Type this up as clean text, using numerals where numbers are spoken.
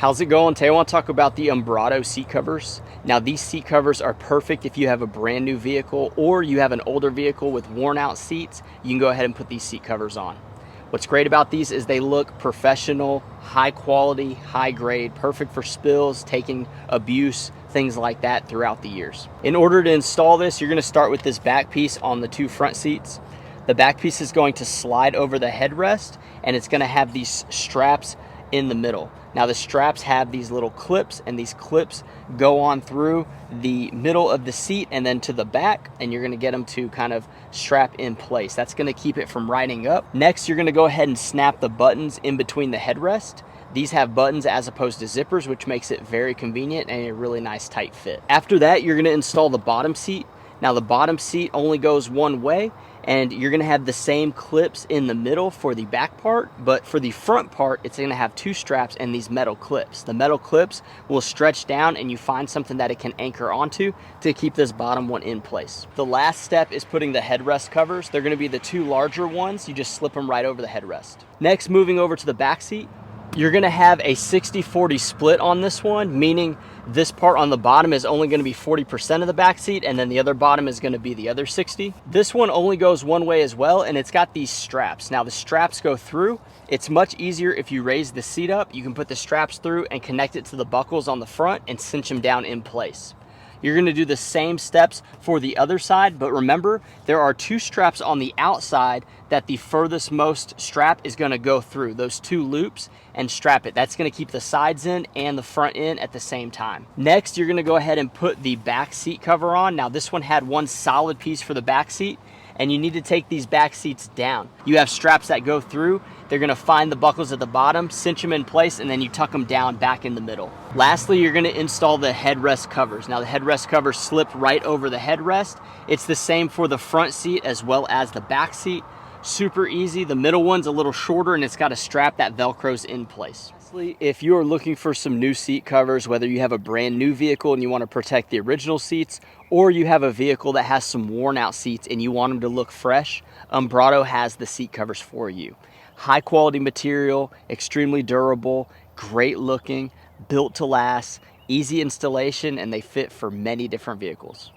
How's it going? Today I want to talk about the UMBRAUTO seat covers. Now these seat covers are perfect if you have a brand new vehicle or you have an older vehicle with worn out seats. You can go ahead and put these seat covers on. What's great about these is they look professional, high quality, high grade, perfect for spills, taking abuse, things like that throughout the years. In order to install this, you're going to start with this back piece on the two front seats. The back piece is going to slide over the headrest and it's going to have these straps in the middle. Now the straps have these little clips, and these clips go on through the middle of the seat and then to the back, and you're going to get them to kind of strap in place. That's going to keep it from riding up. Next, you're going to go ahead and snap the buttons in between the headrest. These have buttons as opposed to zippers, which makes it very convenient and a really nice tight fit. After that, you're going to install the bottom seat. Now the bottom seat only goes one way, and you're gonna have the same clips in the middle for the back part, but for the front part, it's gonna have two straps and these metal clips. The metal clips will stretch down and you find something that it can anchor onto to keep this bottom one in place. The last step is putting the headrest covers. They're gonna be the two larger ones. You just slip them right over the headrest. Next, moving over to the back seat, you're gonna have a 60-40 split on this one, meaning this part on the bottom is only gonna be 40% of the back seat, and then the other bottom is gonna be the other 60. This one only goes one way as well, and it's got these straps. Now the straps go through. It's much easier if you raise the seat up. You can put the straps through and connect it to the buckles on the front and cinch them down in place. You're gonna do the same steps for the other side, but remember, there are two straps on the outside that the furthest most strap is gonna go through, those two loops, and strap it. That's gonna keep the sides in and the front in at the same time. Next, you're gonna go ahead and put the back seat cover on. Now this one had one solid piece for the back seat, and you need to take these back seats down. You have straps that go through. They're gonna find the buckles at the bottom, cinch them in place, and then you tuck them down back in the middle. Lastly, you're gonna install the headrest covers. Now the headrest covers slip right over the headrest. It's the same for the front seat as well as the back seat. Super easy. The middle one's a little shorter and it's got a strap that Velcros in place. Lastly, if you are looking for some new seat covers, whether you have a brand new vehicle and you want to protect the original seats, or you have a vehicle that has some worn out seats and you want them to look fresh, UMBRAUTO has the seat covers for you. High quality material, extremely durable, great looking, built to last, easy installation, and they fit for many different vehicles.